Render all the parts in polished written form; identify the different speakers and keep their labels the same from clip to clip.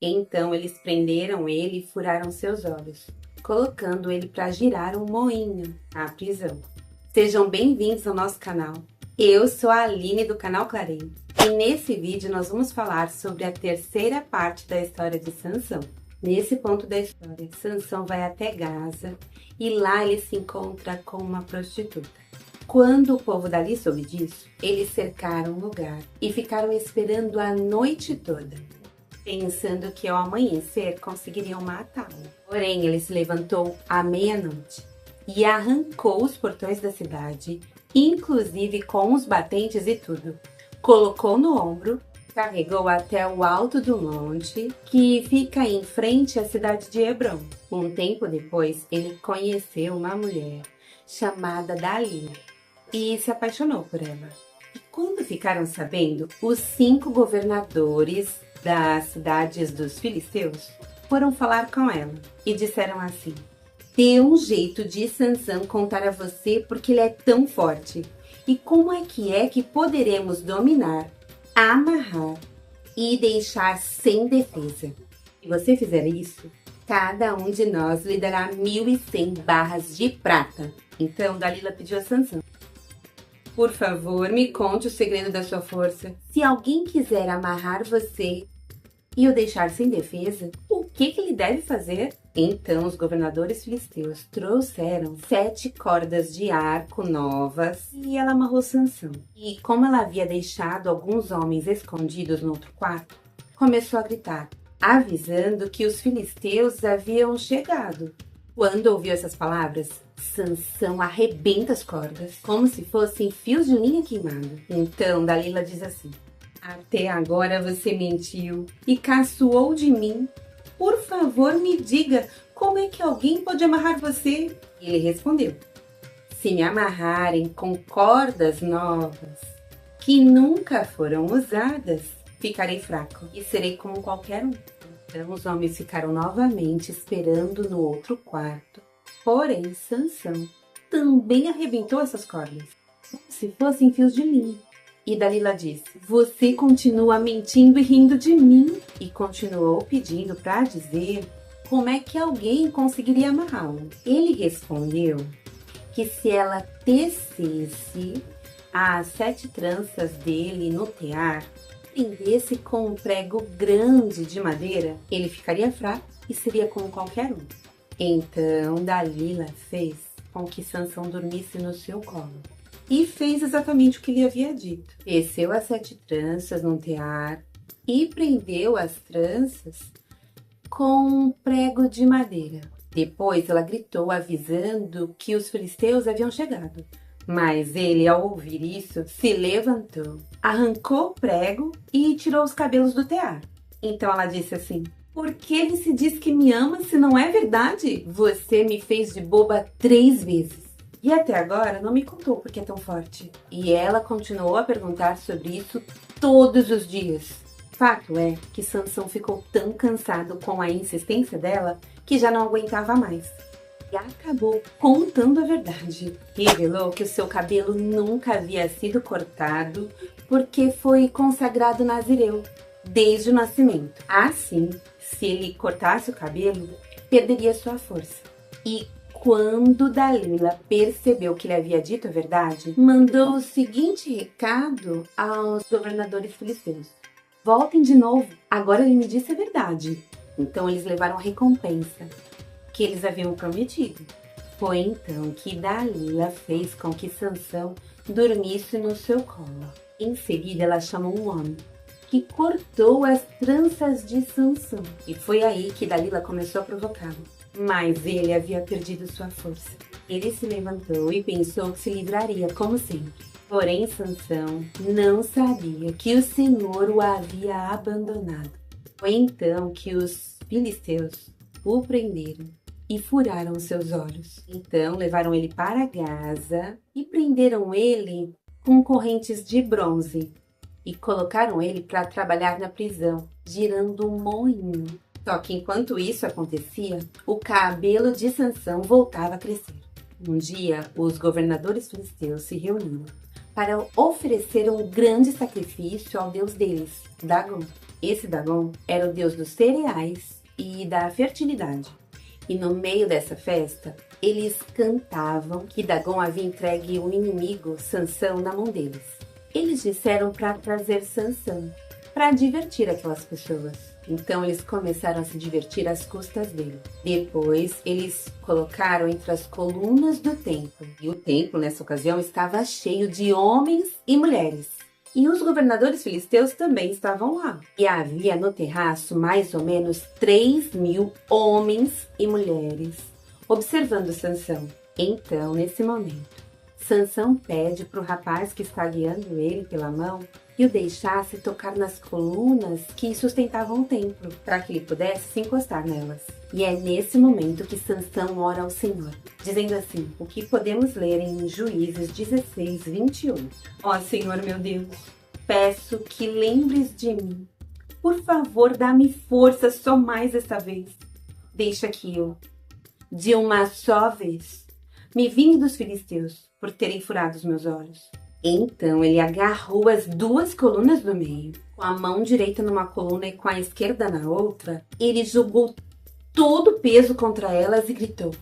Speaker 1: Então eles prenderam ele e furaram seus olhos, colocando ele para girar um moinho na prisão. Sejam bem-vindos ao nosso canal. Eu sou a Aline do canal Clareio e nesse vídeo nós vamos falar sobre a terceira parte da história de Sansão. Nesse ponto da história, Sansão vai até Gaza e lá ele se encontra com uma prostituta. Quando o povo dali soube disso, eles cercaram o lugar e ficaram esperando a noite toda, pensando que ao amanhecer conseguiriam matá-lo. Porém, ele se levantou à meia-noite e arrancou os portões da cidade, inclusive com os batentes e tudo. Colocou no ombro, carregou até o alto do monte, que fica em frente à cidade de Hebrom. Um tempo depois, ele conheceu uma mulher chamada Dalila e se apaixonou por ela. E quando ficaram sabendo, os 5 governadores das cidades dos filisteus foram falar com ela e disseram assim: dê um jeito de Sansão contar a você porque ele é tão forte. E como é que poderemos dominar, amarrar e deixar sem defesa? Se você fizer isso, cada um de nós lhe dará 1.100 barras de prata. Então Dalila pediu a Sansão: por favor, me conte o segredo da sua força. Se alguém quiser amarrar você e o deixar sem defesa, o que ele deve fazer? Então os governadores filisteus trouxeram 7 cordas de arco novas e ela amarrou Sansão. E como ela havia deixado alguns homens escondidos no outro quarto, começou a gritar, avisando que os filisteus haviam chegado. Quando ouviu essas palavras, Sansão arrebenta as cordas, como se fossem fios de linha queimado. Então Dalila diz assim: até agora você mentiu e caçoou de mim. Por favor, me diga, como é que alguém pode amarrar você? E ele respondeu: se me amarrarem com cordas novas, que nunca foram usadas, ficarei fraco e serei como qualquer um. Então os homens ficaram novamente esperando no outro quarto. Porém, Sansão também arrebentou essas cordas, como se fossem fios de linha. E Dalila disse: você continua mentindo e rindo de mim. E continuou pedindo para dizer como é que alguém conseguiria amarrá-lo. Ele respondeu que se ela tecesse as 7 tranças dele no tear, prendesse com um prego grande de madeira, ele ficaria fraco e seria como qualquer um. Então Dalila fez com que Sansão dormisse no seu colo. E fez exatamente o que lhe havia dito. Teceu as 7 tranças num tear e prendeu as tranças com um prego de madeira. Depois ela gritou avisando que os filisteus haviam chegado. Mas ele, ao ouvir isso, se levantou, arrancou o prego e tirou os cabelos do tear. Então ela disse assim: por que ele se diz que me ama se não é verdade? Você me fez de boba 3 vezes. E até agora não me contou por que é tão forte. E ela continuou a perguntar sobre isso todos os dias. Fato é que Sansão ficou tão cansado com a insistência dela que já não aguentava mais. E acabou contando a verdade. Revelou que o seu cabelo nunca havia sido cortado porque foi consagrado nazireu desde o nascimento. Assim, se ele cortasse o cabelo, perderia sua força. E quando Dalila percebeu que ele havia dito a verdade, mandou o seguinte recado aos governadores filisteus: voltem de novo, agora ele me disse a verdade. Então eles levaram a recompensa que eles haviam prometido. Foi então que Dalila fez com que Sansão dormisse no seu colo. Em seguida ela chamou um homem que cortou as tranças de Sansão. E foi aí que Dalila começou a provocá-lo. Mas ele havia perdido sua força. Ele se levantou e pensou que se livraria como sempre. Porém, Sansão não sabia que o Senhor o havia abandonado. Foi então que os filisteus o prenderam e furaram seus olhos. Então levaram ele para Gaza e prenderam ele com correntes de bronze e colocaram ele para trabalhar na prisão, girando um moinho. Só que enquanto isso acontecia, o cabelo de Sansão voltava a crescer. Um dia, os governadores filisteus se reuniram para oferecer um grande sacrifício ao deus deles, Dagom. Esse Dagon era o deus dos cereais e da fertilidade. E no meio dessa festa, eles cantavam que Dagon havia entregue o inimigo Sansão na mão deles. Eles disseram para trazer Sansão, para divertir aquelas pessoas. Então eles começaram a se divertir às custas dele. Depois eles colocaram entre as colunas do templo. E o templo nessa ocasião estava cheio de homens e mulheres. E os governadores filisteus também estavam lá. E havia no terraço mais ou menos 3.000 homens e mulheres observando Sansão. Então, nesse momento, Sansão pede para o rapaz que está guiando ele pela mão que o deixasse tocar nas colunas que sustentavam o templo, para que ele pudesse se encostar nelas. E é nesse momento que Sansão ora ao Senhor, dizendo assim, o que podemos ler em Juízes 16, 28. Ó Senhor meu Deus, peço que lembres de mim. Por favor, dá-me força só mais esta vez. Deixa que eu, de uma só vez, me vingue dos filisteus por terem furado os meus olhos. Então ele agarrou as duas colunas do meio, com a mão direita numa coluna e com a esquerda na outra. Ele jogou todo o peso contra elas e gritou: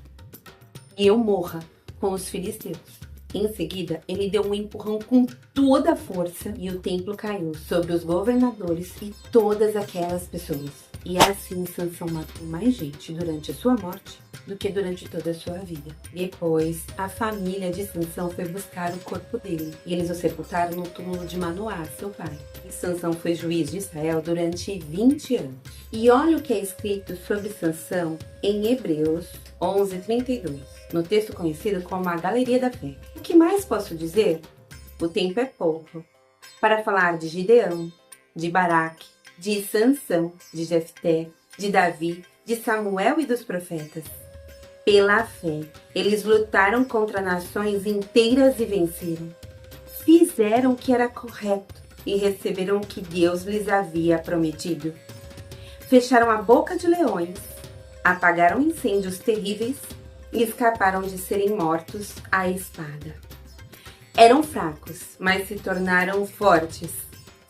Speaker 1: "E eu morra com os filisteus." Em seguida, ele deu um empurrão com toda a força e o templo caiu sobre os governadores e todas aquelas pessoas. E assim Sansão matou mais gente durante a sua morte do que durante toda a sua vida. Depois, a família de Sansão foi buscar o corpo dele e eles o sepultaram no túmulo de Manoá, seu pai. E Sansão foi juiz de Israel durante 20 anos. E olha o que é escrito sobre Sansão em Hebreus 11:32, no texto conhecido como a Galeria da Fé. O que mais posso dizer? O tempo é pouco para falar de Gideão, de Baraque, de Sansão, de Jefté, de Davi, de Samuel e dos profetas. Pela fé, eles lutaram contra nações inteiras e venceram. Fizeram o que era correto e receberam o que Deus lhes havia prometido. Fecharam a boca de leões, apagaram incêndios terríveis e escaparam de serem mortos à espada. Eram fracos, mas se tornaram fortes.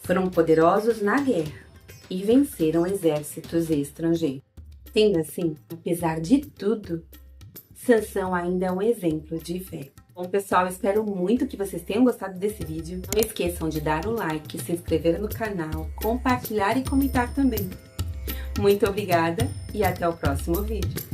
Speaker 1: Foram poderosos na guerra e venceram exércitos estrangeiros. Sendo assim, apesar de tudo, Sansão ainda é um exemplo de fé. Bom, pessoal, espero muito que vocês tenham gostado desse vídeo. Não esqueçam de dar o like, se inscrever no canal, compartilhar e comentar também. Muito obrigada e até o próximo vídeo.